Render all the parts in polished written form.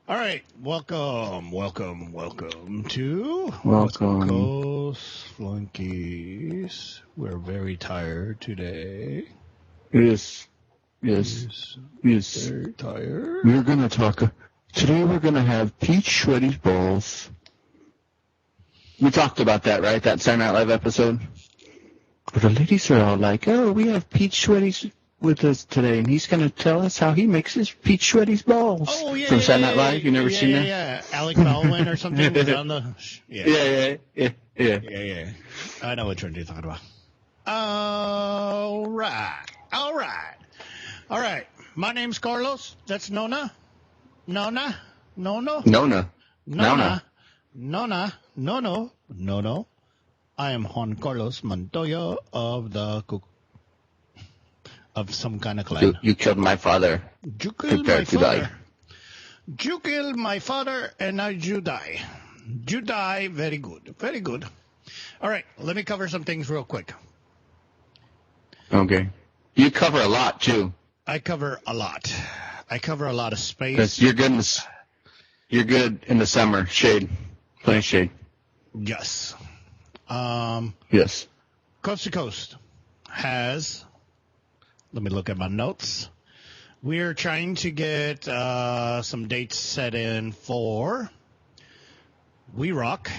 All right, welcome to West Welcome. Coast Flunkies. We're very tired today. Yes. Very tired. We're gonna talk. Today we're gonna have peach Shreddy's balls. We talked about that, right? That Saturday Night Live episode. But the ladies are all like, "Oh, we have peach Shreddy's with us today, and he's gonna tell us how he makes his peach Shreddy's balls." Oh yeah, from yeah, Saturday Night yeah, Live. You never seen that? Yeah, Alec Baldwin or something was on the. Yeah. Yeah. I know what you're talking about. All right. My name's Carlos. That's Nona. Nona. I am Juan Carlos Montoya of some kind of clan. You killed my father. You killed Prepare my to father. die. You killed my father, and now you die. You die. Very good. All right, let me cover some things real quick. Okay. You cover a lot too. I cover a lot. I cover a lot of space. Because you're good in the summer. Shade. Plenty of shade. Yes. Yes. Coast to Coast has, let me look at my notes. We're trying to get some dates set in for We Rock.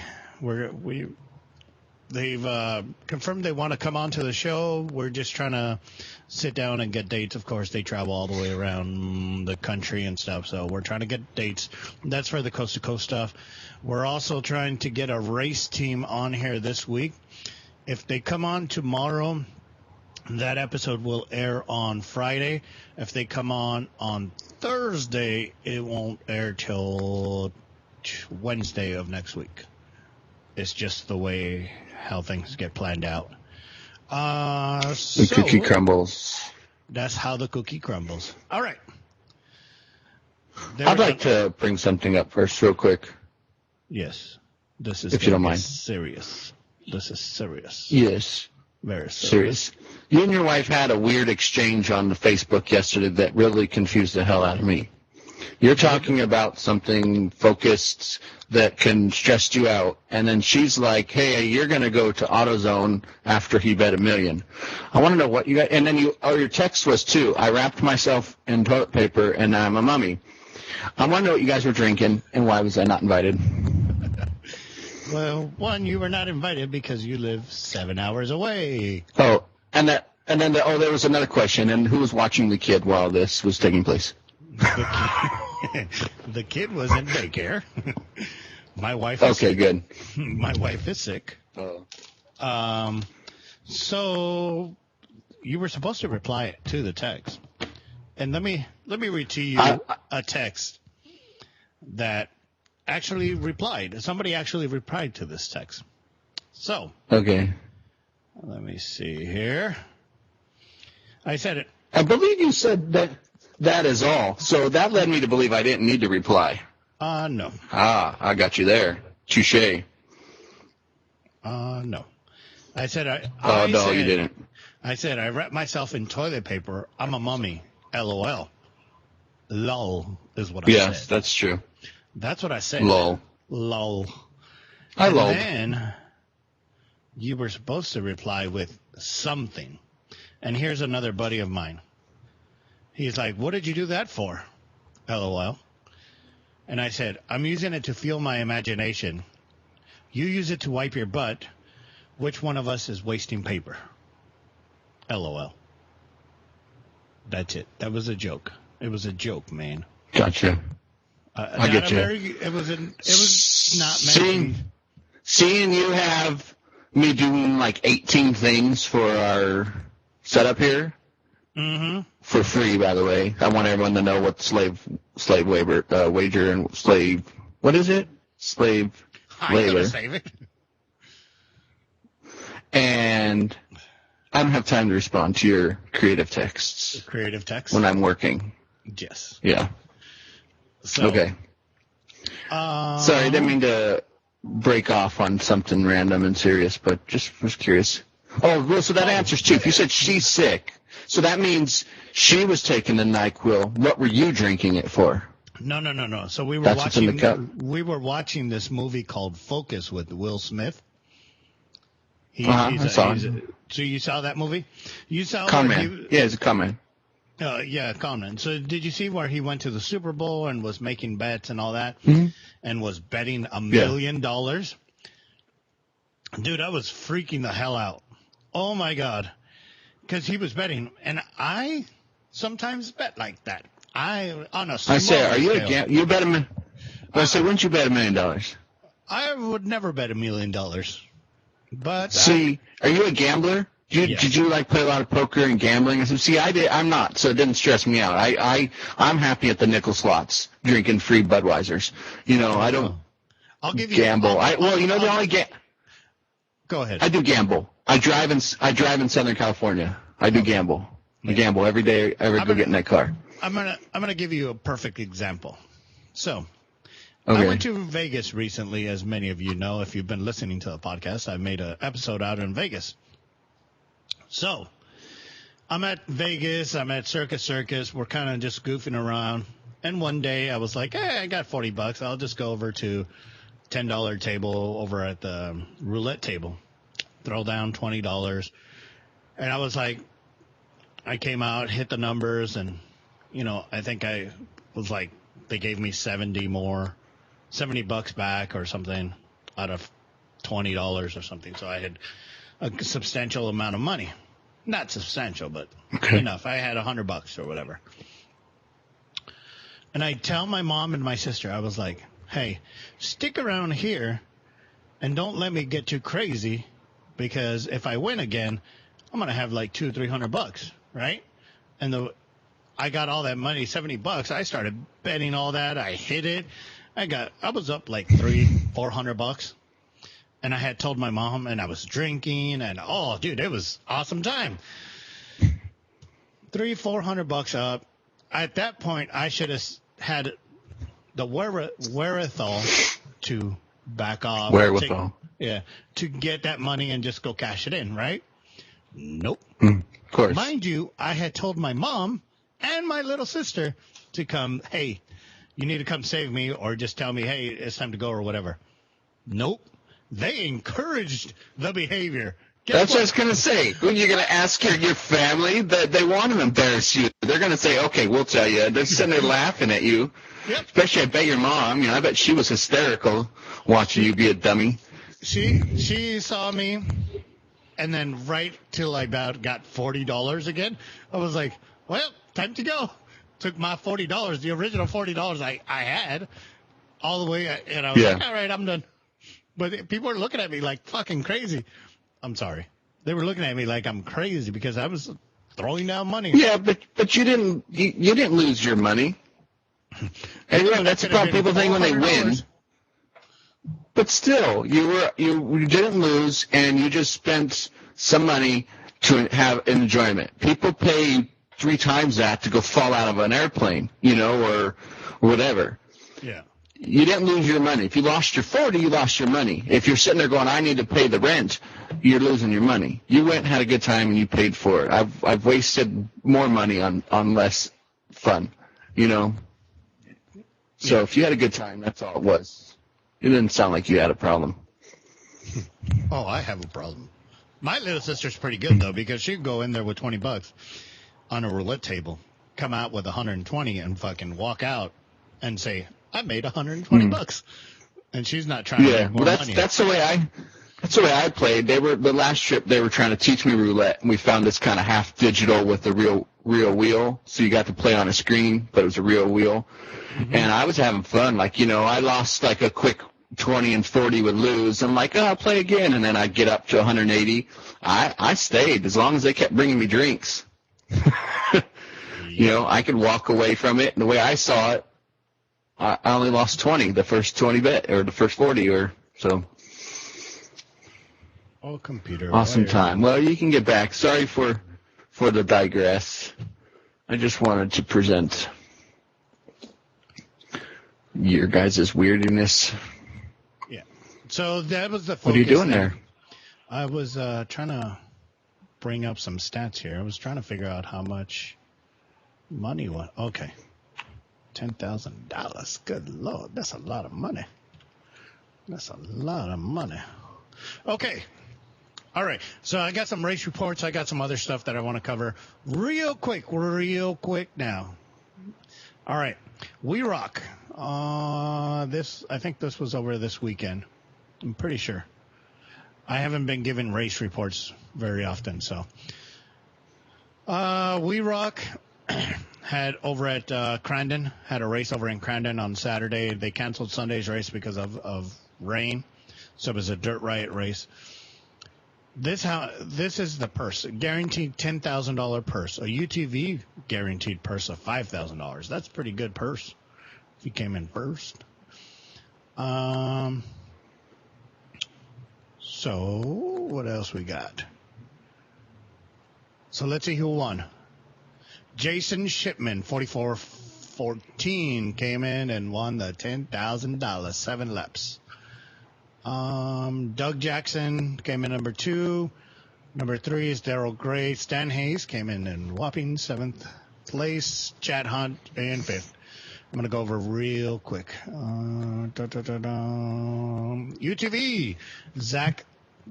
They've confirmed they want to come on to the show. We're just trying to sit down and get dates. Of course, they travel all the way around the country and stuff, so we're trying to get dates. That's for the Coast to Coast stuff. We're also trying to get a race team on here this week. If they come on tomorrow, that episode will air on Friday. If they come on Thursday, it won't air till Wednesday of next week. It's just the way how things get planned out. The cookie crumbles. That's how the cookie crumbles. All right. I'd like to bring something up first real quick. Yes. This is if you don't mind. Serious. This is serious. Yes. Very serious. You and your wife had a weird exchange on the Facebook yesterday that really confused the hell out of me. You're talking about something focused that can stress you out, and then she's like, "Hey, you're going to go to AutoZone after he bet $1 million." I want to know what you got. And then your text was too. I wrapped myself in toilet paper, and I'm a mummy. I want to know what you guys were drinking, and why was I not invited? Well, one, you were not invited because you live 7 hours away. Oh, there was another question. And who was watching the kid while this was taking place? The kid was in daycare. My wife is sick. Good. My wife is sick. Oh. So you were supposed to reply to the text. And let me read to you a text that actually replied. Somebody actually replied to this text. So. Okay. Let me see here. I said it. I believe you said that is all. So that led me to believe I didn't need to reply. No. I got you there. Touché. No. I said you didn't. I said I wrapped myself in toilet paper. I'm a mummy. LOL. Lol is what I said. Yes, that's true. That's what I said. Lol. I lol. And then you were supposed to reply with something. And here's another buddy of mine. He's like, "What did you do that for?" LOL. And I said, "I'm using it to fuel my imagination. You use it to wipe your butt. Which one of us is wasting paper?" LOL. That's it. That was a joke. It was a joke, man. Gotcha. I get you. It was not meant to be. Seeing you have me doing like 18 things for our setup here. Mm-hmm. For free, by the way. I want everyone to know what slave wager and slave. What is it? Slave labor. Save it. And I don't have time to respond to your creative texts. Creative text? When I'm working. Yes. Yeah. So, okay. Sorry, I didn't mean to break off on something random and serious, but just was curious. Oh, well, so that answers too. If you said she's sick, so that means she was taking the NyQuil. What were you drinking it for? No. So we were That's what's in the cup? watching this movie called Focus with Will Smith. I saw it. So you saw that movie? You saw Conman. Yeah, it's a Conman. Yeah, Conman. So did you see where he went to the Super Bowl and was making bets and all that, and was betting $1 million? Dude, I was freaking the hell out. Oh my God, because he was betting, and I sometimes bet like that. On a small I say, are you scale. you bet him? I say, wouldn't you bet $1 million? I would never bet $1 million. But see, are you a gambler? Did you like play a lot of poker and gambling? I said, see, I did. I'm not, so it didn't stress me out. I'm happy at the nickel slots, drinking free Budweisers. You know, I don't. I'll give you gamble. The only Go ahead. I do gamble. I drive in Southern California. I do gamble. I gamble every day. I go get in that car. I'm gonna give you a perfect example. So. Okay. I went to Vegas recently, as many of you know. If you've been listening to the podcast, I made an episode out in Vegas. So, I'm at Vegas. I'm at Circus. We're kind of just goofing around. And one day I was like, hey, I got $40. I'll just go over to $10 table over at the roulette table. Throw down $20. And I was like, I came out, hit the numbers, and, I think I was like, they gave me $70 back or something out of $20 or something. So I had a substantial amount of money. Not substantial, but enough. I had $100 or whatever. And I tell my mom and my sister, I was like, hey, stick around here and don't let me get too crazy, because if I win again, I'm going to have like $200-300, right? And I got all that money, $70. I started betting all that. I hit it. I was up like $300-400, and I had told my mom, and I was drinking, and dude, it was awesome time. $300-400 up. At that point, I should have had the wherewithal to back off. To get that money and just go cash it in, right? Nope. Of course. Mind you, I had told my mom and my little sister to come, hey, you need to come save me, or just tell me, hey, it's time to go or whatever. Nope. They encouraged the behavior. That's what I was going to say. When you're going to ask your family, that they want to embarrass you. They're going to say, okay, we'll tell you. They're sitting there laughing at you. Yep. Especially, I bet your mom. I bet she was hysterical watching you be a dummy. She saw me, and then right till I about got $40 again, I was like, well, time to go. Took my $40, the original $40 I had, all the way, and I was like, all right, I'm done. But people were looking at me like fucking crazy. I'm sorry. They were looking at me like I'm crazy because I was throwing down money. Yeah, but you didn't lose your money. And that's the problem. People think when they win. But still, you didn't lose, and you just spent some money to have enjoyment. People pay 3 times that to go fall out of an airplane, or whatever. Yeah. You didn't lose your money. If you lost your 40, you lost your money. If you're sitting there going, I need to pay the rent, you're losing your money. You went and had a good time and you paid for it. I've wasted more money on less fun, So if you had a good time, that's all it was. It didn't sound like you had a problem. Oh, I have a problem. My little sister's pretty good, though, because she'd go in there with $20 on a roulette table, come out with 120 and fucking walk out and say, I made $120, and she's not trying to make more money. That's the way I played. The last trip they were trying to teach me roulette, and we found this kind of half digital with a real wheel, so you got to play on a screen, but it was a real wheel. Mm-hmm. And I was having fun. I lost like a quick 20 and 40 would lose. I'm like, I'll play again, and then I'd get up to 180. I stayed as long as they kept bringing me drinks. I could walk away from it. And the way I saw it, I only lost 20, the first 20 bet, or the first 40, or so. Oh, computer. Awesome time. Well, you can get back. Sorry for the digress. I just wanted to present your guys' weirdiness. Yeah. So that was the focus. What are you doing there? I was trying to bring up some stats here. I was trying to figure out how much money went. Okay. $10,000. Good Lord, that's a lot of money. That's a lot of money. Okay. All right. So I got some race reports. I got some other stuff that I want to cover real quick now. All right. We Rock. I think this was over this weekend. I'm pretty sure. I haven't been given race reports very often, so. We Rock had over at Crandon, had a race over in Crandon on Saturday. They canceled Sunday's race because of rain, so it was a dirt riot race. This is the purse, guaranteed $10,000 purse, a UTV guaranteed purse of $5,000. That's a pretty good purse if you came in first. So what else we got? So let's see who won. Jason Shipman, 4414, came in and won the $10,000, 7 laps. Doug Jackson came in number 2. Number 3 is Daryl Gray. Stan Hayes came in whopping 7th place. Chad Hunt in 5th. I'm going to go over real quick. UTV. Zach,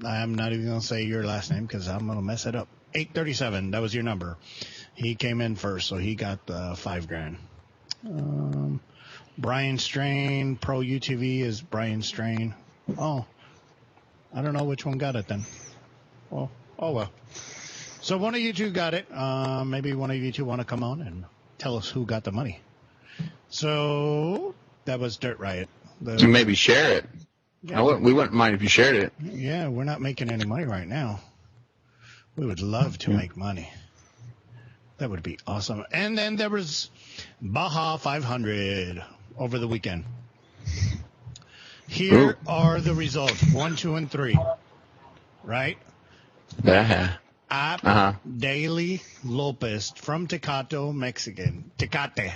I'm not even going to say your last name because I'm going to mess it up. 837, that was your number. He came in first, so he got the $5,000. Brian Strain, Pro UTV is Brian Strain. Oh, I don't know which one got it then. Well, oh well. So one of you two got it. Maybe one of you two want to come on and tell us who got the money. So that was Dirt Riot. Maybe share it. Yeah, we wouldn't mind if you shared it. Yeah, we're not making any money right now. We would love to make money. That would be awesome. And then there was Baja 500 over the weekend. Here are the results, 1, 2, and 3. Right? Daily Lopez from Tecate, Mexican. Tecate,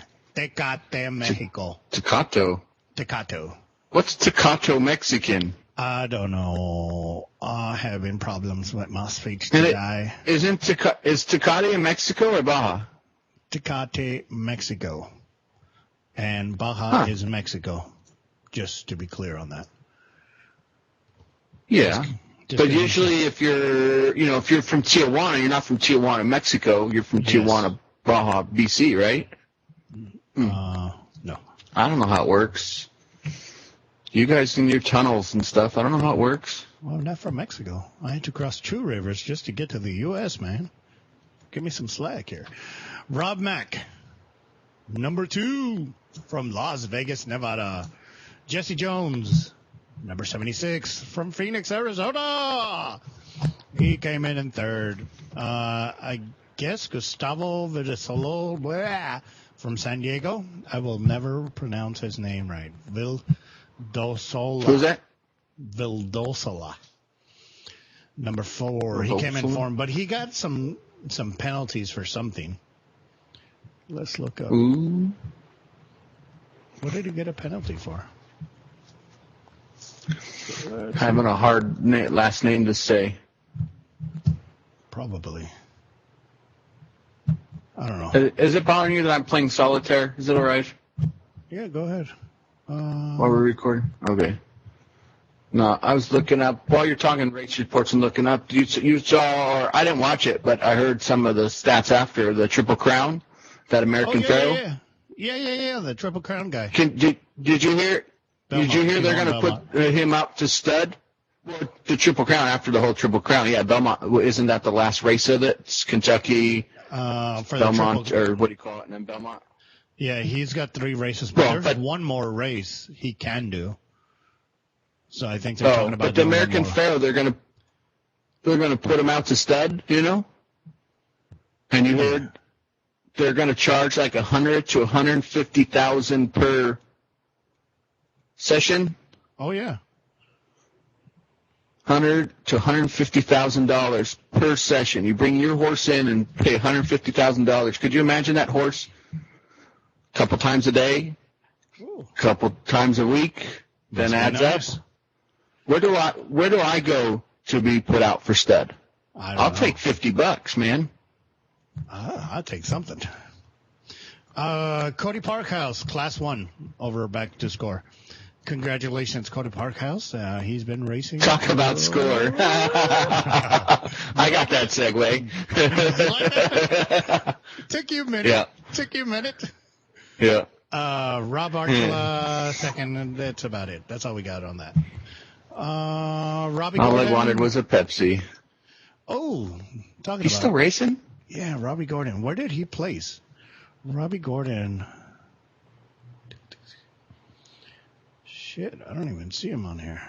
Mexico. Tecate. What's Tecate, Mexican? I don't know. Having problems with my speech today. Is Tecate in Mexico or Baja? Tecate, Mexico. And Baja is Mexico. Just to be clear on that. Yeah. But usually if you're from Tijuana, you're not from Tijuana, Mexico. You're from Tijuana, Baja, BC, right? No. I don't know how it works. You guys in your tunnels and stuff, I don't know how it works. Well, I'm not from Mexico. I had to cross 2 rivers just to get to the U.S., man. Give me some slack here. Rob Mack, number 2 from Las Vegas, Nevada. Jesse Jones, number 76 from Phoenix, Arizona. He came in 3rd. I guess Gustavo Villasolo from San Diego. I will never pronounce his name right. Vildosola. Who's that? Vildosola. Number 4. He came in for him, but he got some penalties for something. Let's look up. Ooh. What did he get a penalty for? Having a hard last name to say. Probably. I don't know. Is it bothering you that I'm playing solitaire? Is it all right? Yeah, go ahead. While we're recording? Okay. No, I was looking up, while you're talking race reports and looking up, you saw, or I didn't watch it, but I heard some of the stats after the Triple Crown, that American Pharaoh. Yeah, the Triple Crown guy. Did you hear? Did you hear they're going to put him up to stud? Well, the Triple Crown, after the whole Triple Crown. Yeah, Belmont. Isn't that the last race of it? It's Kentucky, for Belmont, or what do you call it, and then Belmont? Yeah, he's got 3 races, but there's one more race he can do. So I think they're talking about. But the American Pharaoh, they're going to put him out to stud, you know? And you heard they're going to charge like $100,000 to $150,000 per session. Oh yeah. $100,000 to $150,000 per session. You bring your horse in and pay $150,000. Could you imagine that horse? A couple times a day, a couple times a week, then adds up. Where do I go to be put out for stud? I'll take $50, man. I'll take something. Cody Parkhouse, Class 1, over back to score. Congratulations, Cody Parkhouse. He's been racing. Talk about score. I got that segue. You like that? Took you a minute. Yeah. Took you a minute. Yeah. Rob Archula, second, and that's about it. That's all we got on that. Robbie All Gordon. I wanted was a Pepsi. Oh, talking He's about. still racing? Yeah, Robbie Gordon. Where did he place? Robbie Gordon. Shit, I don't even see him on here.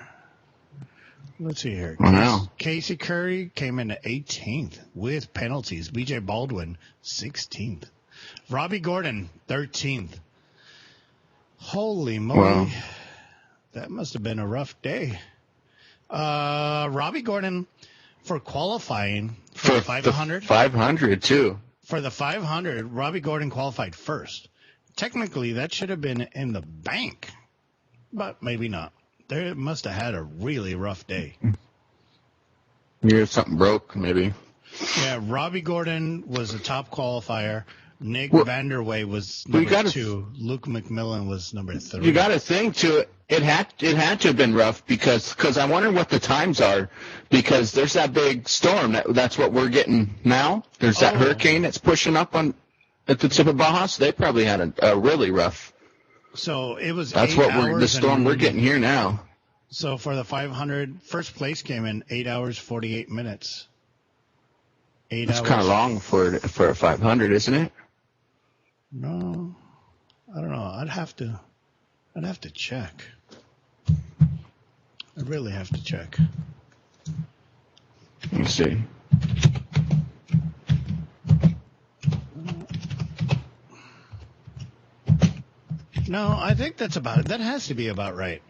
Let's see here. Wow. Casey Curry came in at 18th with penalties. BJ Baldwin, 16th. Robbie Gordon, 13th. Holy moly. Wow. That must have been a rough day. Robbie Gordon, for qualifying for the 500. 500, too. For the 500, Robbie Gordon qualified first. Technically, that should have been in the bank, but maybe not. They must have had a really rough day. Yeah, something broke, maybe. Yeah, Robbie Gordon was the top qualifier. Nick Vanderway was number 2. Luke McMillan was number 3. You got to think, too, it had to have been rough because I wonder what the times are, because there's that big storm. That's what we're getting now. There's that hurricane that's pushing up at the tip of Baja, so they probably had a really rough. So it was That's 8 what hours the storm we're getting here now. So for the 500, first place came in 8 hours, 48 minutes. 8 It's hours. kind of long for a 500, isn't it? No, I don't know. I'd have to check. I really have to check. Let me see. No, I think that's about it. That has to be about right.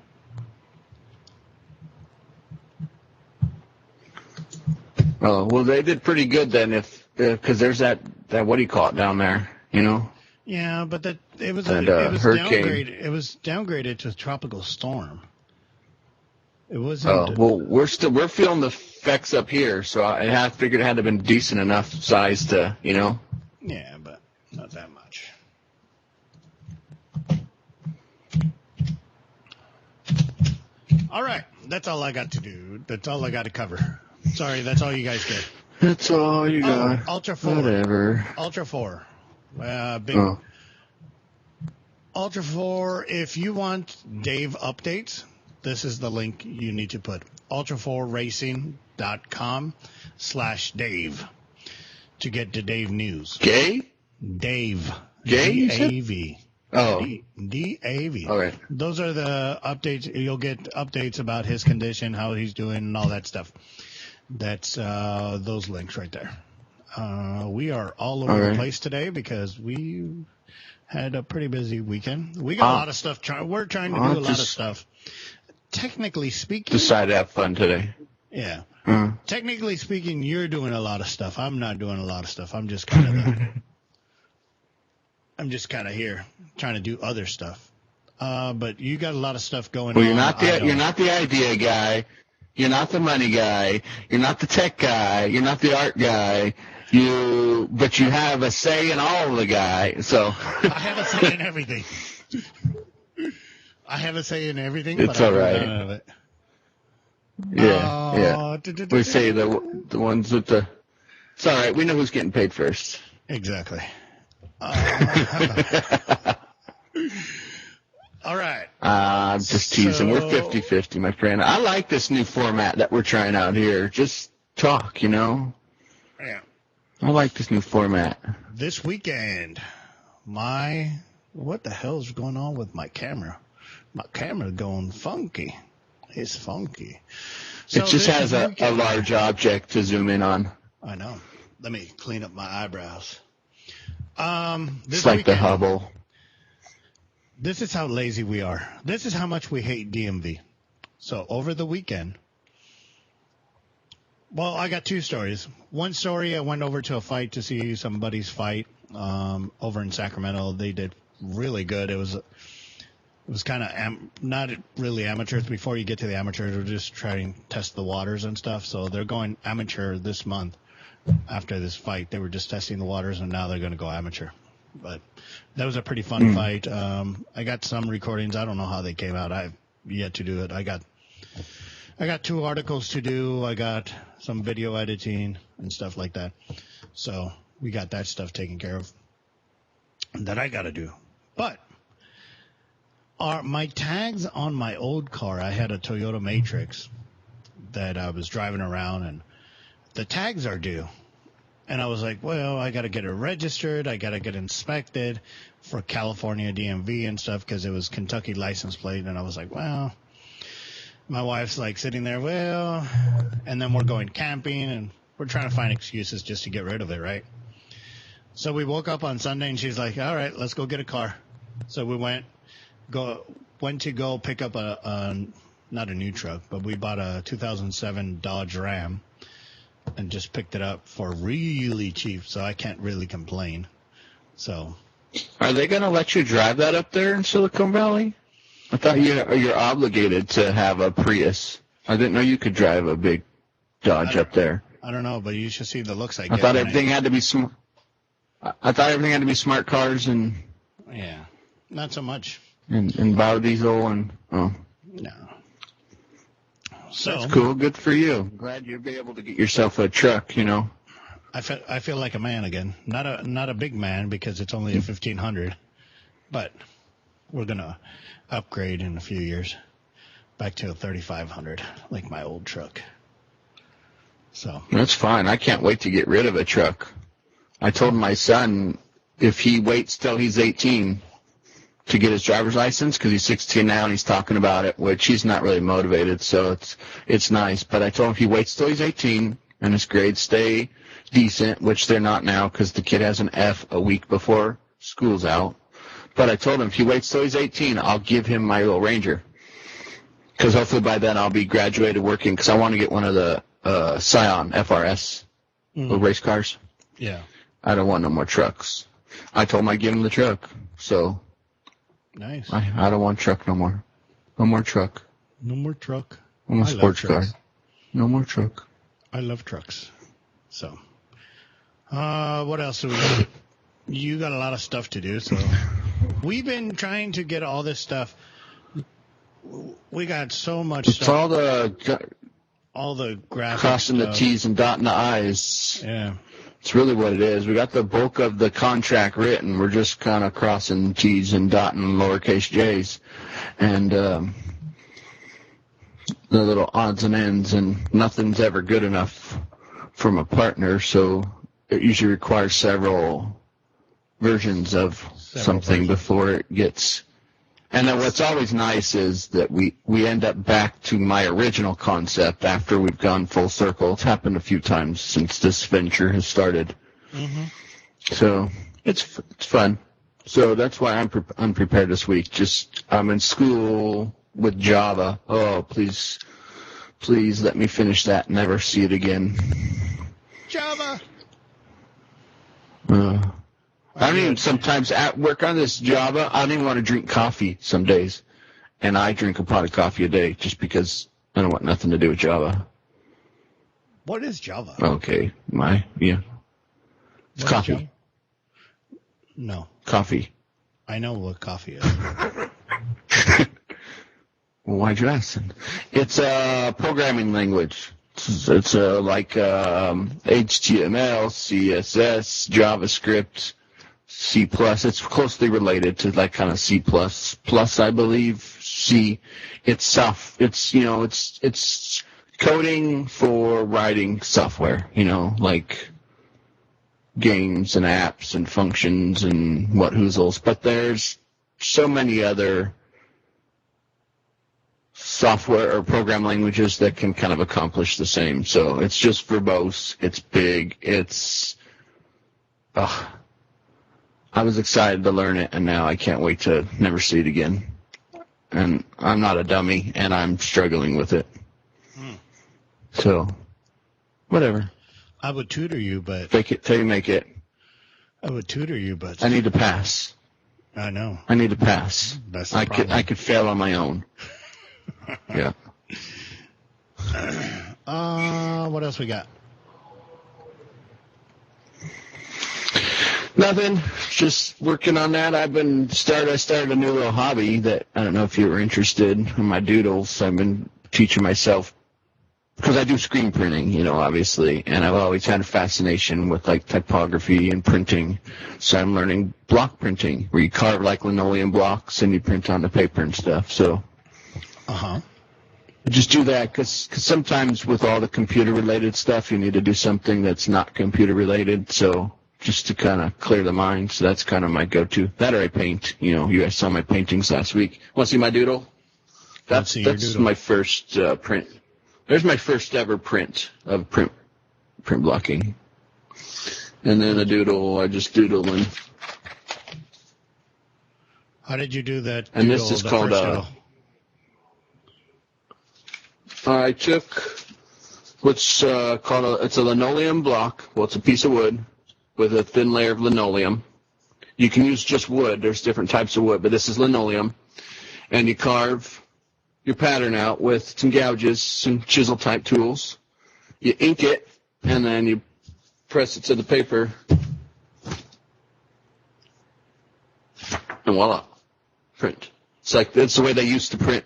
Oh, well, they did pretty good then, because there's that what do you call it down there, you know? Yeah, but it was hurricane. downgraded. It was downgraded to a tropical storm. It wasn't. Well, we're feeling the effects up here, so I figured it had to have been decent enough size to, you know. Yeah, but not that much. All right, that's all I got to do. That's all I got to cover. Sorry, that's all you guys get. That's all you got. Ultra 4. Whatever. Ultra 4. Big. Oh. Ultra 4, if you want Dave updates, this is the link you need to put. ultra4racing.com/Dave to get the Dave news. Gay? Dave. Gay? D-A-V. Oh. D-A-V. All right. Those are the updates. You'll get updates about his condition, how he's doing, and all that stuff. That's those links right there. We are all over the place today because we had a pretty busy weekend. We got a lot of stuff. We're trying to do a lot of stuff. Technically speaking, Decided to have fun today. Yeah. Technically speaking, you're doing a lot of stuff. I'm not doing a lot of stuff. I'm just kind of here trying to do other stuff. But you got a lot of stuff going on. You're not the idea guy. You're not the money guy. You're not the tech guy. You're not the art guy. But you have a say in all of the guy. So I have a say in everything. I have a say in everything. It's but all right. None of it. Yeah. We say the ones with the. It's all right. We know who's getting paid first. Exactly. All right. I'm just teasing. We're 50-50, my friend. I like this new format that we're trying out here. Just talk, you know? Yeah. I like this new format. This weekend, what the hell's going on with my camera? My camera's going funky. It's funky. So it just has a large object to zoom in on. I know. Let me clean up my eyebrows. It's like the Hubble. This is how lazy we are. This is how much we hate DMV. So over the weekend, well, I got two stories. One story, I went over to a fight to see somebody's fight over in Sacramento. They did really good. It was kind of not really amateurs. Before you get to the amateurs, we're just trying to test the waters and stuff. So they're going amateur this month. After this fight, they were just testing the waters, and now they're going to go amateur. But that was a pretty fun fight. I got some recordings. I don't know how they came out. I've yet to do it. I got 2 articles to do. I got some video editing and stuff like that. So we got that stuff taken care of that I got to do. But my tags on my old car, I had a Toyota Matrix that I was driving around, and the tags are due. And I was like, well, I got to get it registered. I got to get inspected for California DMV and stuff because it was Kentucky license plate. And I was like, well, my wife's like sitting there, well, and then we're going camping and we're trying to find excuses just to get rid of it, right? So we woke up on Sunday and she's like, all right, let's go get a car. So we went to go pick up not a new truck, but we bought a 2007 Dodge Ram and just picked it up for really cheap, so I can't really complain. So, are they going to let you drive that up there in Silicon Valley? I thought you're obligated to have a Prius. I didn't know you could drive a big Dodge up there. I don't know, but you should see the looks I get. I thought everything had to be smart. I thought everything had to be smart cars and yeah, not so much. And biodiesel and no. So that's cool. Good for you. Glad you'll be able to get yourself a truck. You know. I feel like a man again. Not a big man because it's only a 1500, but we're gonna upgrade in a few years back to a 3500 like my old truck. So that's fine. I can't wait to get rid of a truck. I told my son if he waits till he's 18 to get his driver's license, because he's 16 now and he's talking about it, which he's not really motivated, so it's nice. But I told him if he waits till he's 18 and his grades stay decent, which they're not now because the kid has an F a week before school's out. But I told him if he waits till he's 18, I'll give him my little Ranger, because hopefully by then I'll be graduated working, because I want to get one of the Scion FRS little race cars. Yeah. I don't want no more trucks. I told him I'd give him the truck, so... Nice. I don't want truck no more. No more truck. No more truck. No more sports car. No more truck. I love trucks. So, what else do we got? You got a lot of stuff to do, so we've been trying to get all this stuff. We got so much it's stuff. All the graphics. Crossing the T's and dotting the I's. Yeah. It's really what it is. We got the bulk of the contract written. We're just kind of crossing T's and dotting lowercase j's. And the little odds and ends, and nothing's ever good enough from a partner, so it usually requires several versions of something before it gets... And then what's always nice is that we end up back to my original concept after we've gone full circle. It's happened a few times since this venture has started. Mm-hmm. So it's fun. So that's why I'm unprepared this week. Just I'm in school with Java. Oh, please let me finish that and never see it again. Java. I don't even sometimes at work on this Java, I don't even want to drink coffee some days. And I drink a pot of coffee a day just because I don't want nothing to do with Java. What is Java? Okay. It's coffee. Java? No. Coffee. I know what coffee is. Well, why'd you ask then? It's a programming language. It's like HTML, CSS, JavaScript, C++. It's closely related to like kind of C++, I believe. C. It's it's coding for writing software, like games and apps and functions and whathoozles. But there's so many other software or program languages that can kind of accomplish the same. So it's just verbose. It's big. I was excited to learn it, and now I can't wait to never see it again. And I'm not a dummy, and I'm struggling with it. So, whatever. I would tutor you, but... Fake it till you make it. I would tutor you, but... I need to pass. I know. I need to pass. That's the problem. I could fail on my own. Yeah. What else we got? Nothing. Just working on that. I started a new little hobby that I don't know if you were interested in my doodles. I've been teaching myself because I do screen printing, obviously, and I've always had a fascination with like typography and printing. So I'm learning block printing, where you carve like linoleum blocks and you print on the paper and stuff. So, I just do that because sometimes with all the computer related stuff, you need to do something that's not computer related. So just to kind of clear the mind. So that's kind of my go-to. That or I paint. You guys saw my paintings last week. Want to see my doodle? That's my first print. There's my first ever print of print blocking. And then a doodle, I just doodling. How did you do that? And this is called I took what's called it's a linoleum block. Well, it's a piece of wood with a thin layer of linoleum. You can use just wood. There's different types of wood, but this is linoleum. And you carve your pattern out with some gouges, some chisel-type tools. You ink it, and then you press it to the paper. And voila, print. It's like that's the way they used to print.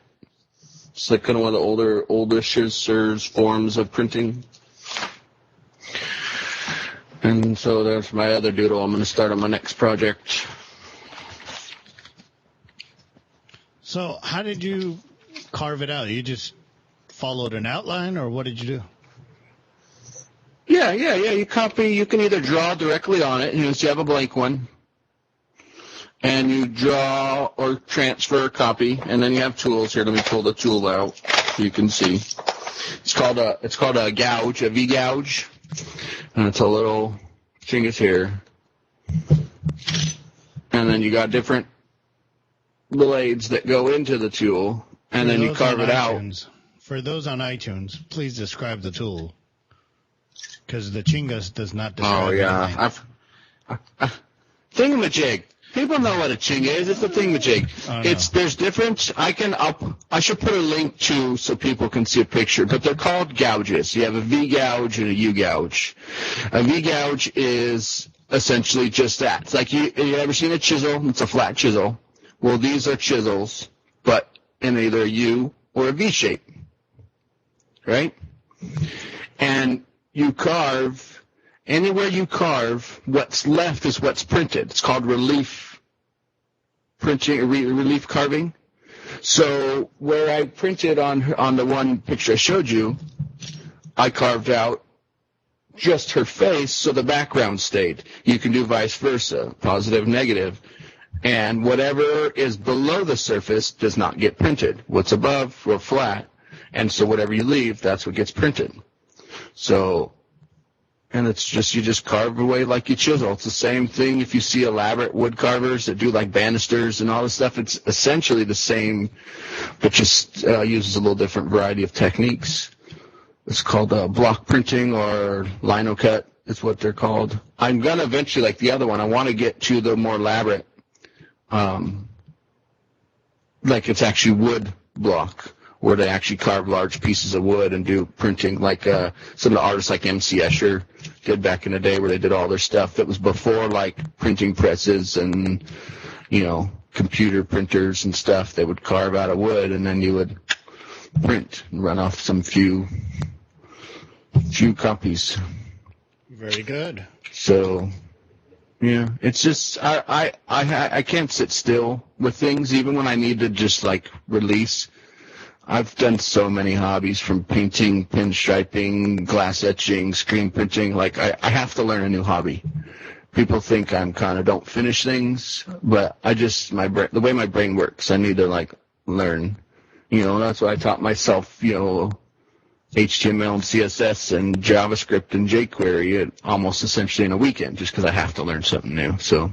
It's like kind of one of the older forms of printing. And so there's my other doodle. I'm going to start on my next project. So how did you carve it out? You just followed an outline, or what did you do? Yeah. You copy. You can either draw directly on it, so you have a blank one, and you draw or transfer a copy, and then you have tools. Here, let me pull the tool out so you can see. It's called a gouge, a V-gouge, and it's a little chingus here. And then you got different blades that go into the tool, and then you carve it out. For those on iTunes, please describe the tool, because the chingus does not describe anything. Thingamajig. People know what a ching is. It's a thingamajig. Oh, no. There's different. I should put a link to so people can see a picture, but they're called gouges. You have a V gouge and a U gouge. A V gouge is essentially just that. It's like you ever seen a chisel? It's a flat chisel. Well, these are chisels, but in either a U or a V shape, right? And you carve. Anywhere you carve, what's left is what's printed. It's called relief printing, relief carving. So where I printed on the one picture I showed you, I carved out just her face so the background stayed. You can do vice versa, positive, negative. And whatever is below the surface does not get printed. What's above, we're flat. And so whatever you leave, that's what gets printed. So... And it's just, you just carve away like you chisel. It's the same thing if you see elaborate wood carvers that do like banisters and all this stuff. It's essentially the same, but just uses a little different variety of techniques. It's called block printing or lino cut is what they're called. I'm going to eventually, like the other one, I want to get to the more elaborate, like it's actually wood block, where they actually carve large pieces of wood and do printing, like some of the artists like M.C. Escher did back in the day, where they did all their stuff that was before like printing presses and, computer printers and stuff. They would carve out of wood, and then you would print and run off some few copies. Very good. So, yeah, it's just I can't sit still with things, even when I need to just like release. I've done so many hobbies, from painting, pinstriping, glass etching, screen printing. Like, I have to learn a new hobby. People think I'm kind of don't finish things, but the way my brain works, I need to, like, learn. That's why I taught myself, HTML and CSS and JavaScript and jQuery almost essentially in a weekend, just because I have to learn something new. So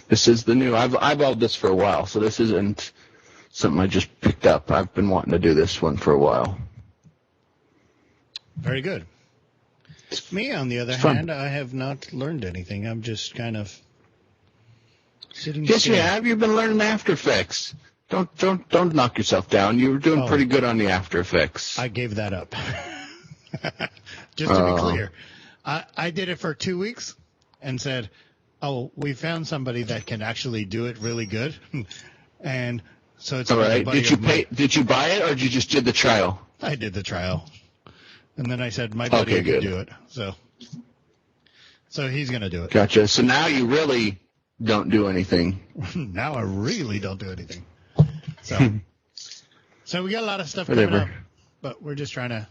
this is the new. I've eyebaled this for a while, so this isn't something I just picked up. I've been wanting to do this one for a while. Very good. Me, on the other hand, I have not learned anything. I'm just kind of sitting still. Yes, you have. You've been learning After Effects. Don't knock yourself down. You were doing pretty good on the After Effects. I gave that up. Just to be clear. I did it for 2 weeks and said, Oh, we found somebody that can actually do it really good, and so it's All right. buddy Did you of mine. Did you buy it, or did you just did the trial? I did the trial, and then I said my buddy Okay, can good. do it, so he's gonna do it. Gotcha. So now you really don't do anything. Now I really don't do anything. So we got a lot of stuff coming Whatever. up, but we're just trying to.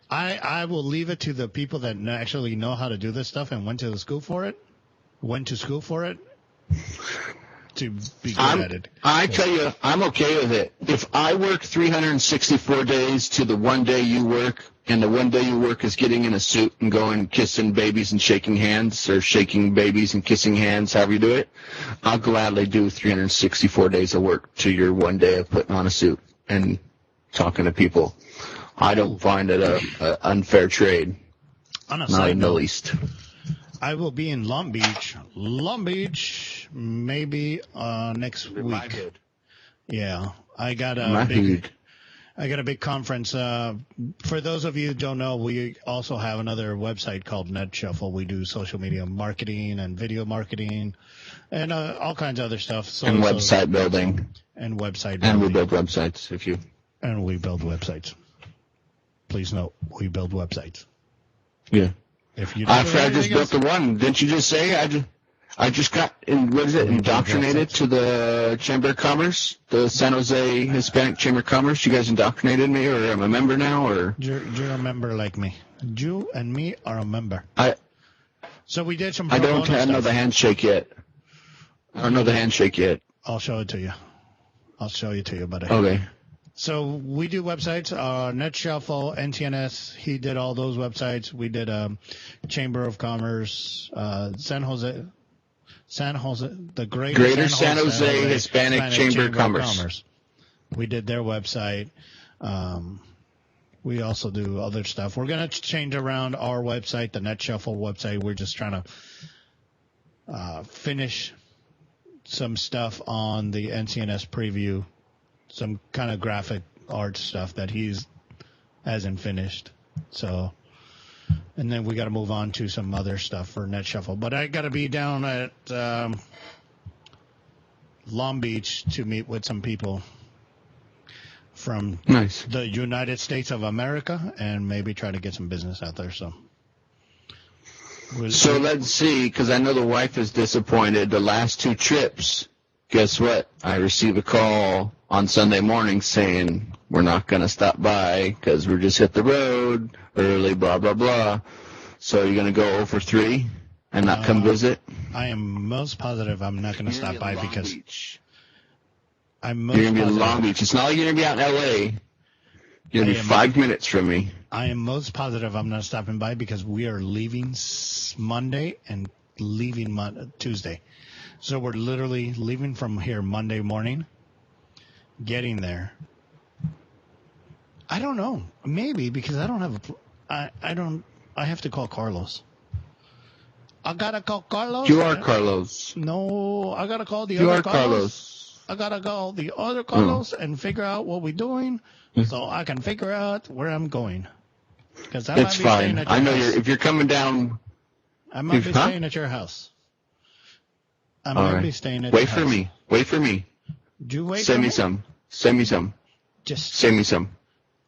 I will leave it to the people that actually know how to do this stuff and went to school for it, to be good at it. I tell you, I'm okay with it. If I work 364 days to the one day you work, and the one day you work is getting in a suit and going kissing babies and shaking hands, or shaking babies and kissing hands, however you do it, I'll gladly do 364 days of work to your one day of putting on a suit and talking to people. I don't find it a unfair trade. On a Not side in the note, least. I will be in Long Beach, maybe next week. Yeah, I got a big conference. For those of you who don't know, we also have another website called Net Shuffle. We do social media marketing and video marketing and all kinds of other stuff. And website building. And website And we building. build websites And we build websites. Please note, we build websites. Yeah. If you After I just built the one, didn't you just say I just got indoctrinated to the Chamber of Commerce, the San Jose Hispanic Chamber of Commerce? You guys indoctrinated me, or am I a member now, or? You're a member like me. You and me are a member. So we did some. I don't stuff. know the handshake yet. I don't know the handshake yet. I'll show it to you. Buddy. Okay. So we do websites, Net Shuffle, NTNS. He did all those websites. We did Chamber of Commerce, San Jose, the Greater San Jose Hispanic Chamber of Commerce. We did their website. We also do other stuff. We're going to change around our website, the Net Shuffle website. We're just trying to finish some stuff on the NCNS preview. Some kind of graphic art stuff that he's hasn't finished. So, and then we got to move on to some other stuff for Net Shuffle. But I got to be down at Long Beach to meet with some people from the United States of America and maybe try to get some business out there. So let's see, because I know the wife is disappointed. The last two trips, guess what? I received a call on Sunday morning saying we're not going to stop by because we're just hit the road early, blah, blah, blah. So you're going to go over 3 and not come visit? I am most positive I'm not going to stop by because you're going to be in Long Beach. It's not like you're going to be out in L.A. You're going to be 5 minutes from me. I am most positive I'm not stopping by because we are leaving Monday and leaving Tuesday. So we're literally leaving from here Monday morning, getting there. I don't know. Maybe because I don't have I have to call Carlos. I gotta call Carlos. You are Carlos. No, I gotta call the you other are Carlos. I gotta call the other Carlos and figure out what we're doing, so I can figure out where I'm going. Because I it's might be fine. staying at your I know house. if you're coming down. I might be staying at your house. I might be staying at your house. Wait for me. Do you wait Send for me me? some. Send me some. Just send me some.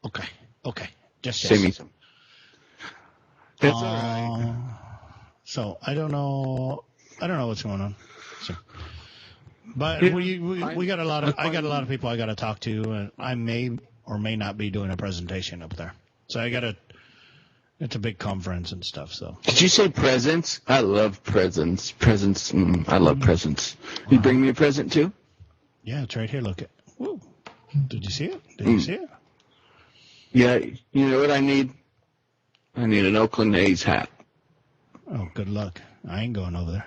Okay. Just send me some. It's all right. So I don't know what's going on. So, but we got a lot of I got a lot of people I got to talk to, and I may or may not be doing a presentation up there. So it's a big conference and stuff. So did you say presents? I love presents. Presents. I love presents. You bring me a present too? Yeah, it's right here. Look at. Woo. Did you see it? You see it? Yeah. You know what I need? I need an Oakland A's hat. Oh, good luck. I ain't going over there.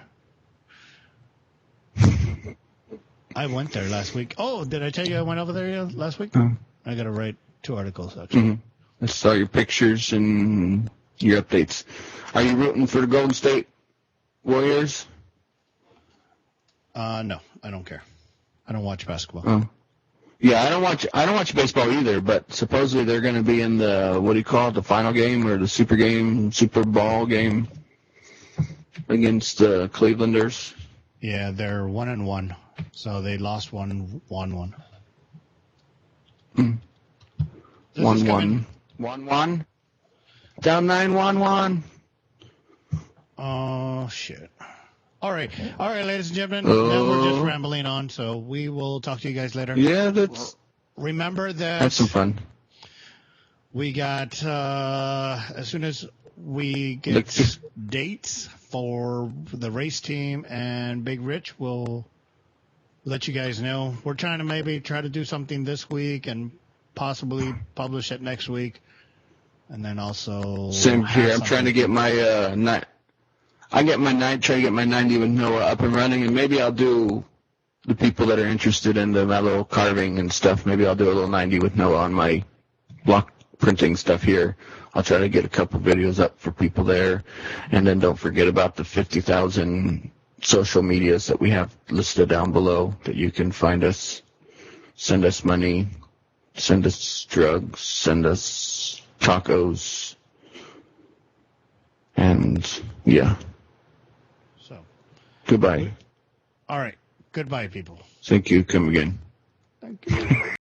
I went there last week. Oh, did I tell you I went over there last week? I got to write 2 articles, actually. I saw your pictures and your updates. Are you rooting for the Golden State Warriors? No, I don't care. I don't watch basketball. Yeah, I don't watch baseball either, but supposedly they're going to be in the, what do you call it, the final game or the Super Bowl game? against the Clevelanders? Yeah, they're 1-1, so they lost 1-1. 1-1. 1-1. Down 9-1-1. Oh shit! All right, ladies and gentlemen. Now we're just rambling on, so we will talk to you guys later. Yeah, remember that. Have some fun. We got as soon as we get dates for the race team and Big Rich, we'll let you guys know. We're trying to maybe try to do something this week and possibly publish it next week, and then also same here. I'm trying to get my try to get my 90 with Noah up and running, and maybe I'll do the people that are interested in my little carving and stuff. Maybe I'll do a little 90 with Noah on my block printing stuff here. I'll try to get a couple videos up for people there, and then don't forget about the 50,000 social medias that we have listed down below that you can find us, send us money, send us drugs, send us tacos, and yeah. So, goodbye. All right. Goodbye, people. Thank you. Come again. Thank you.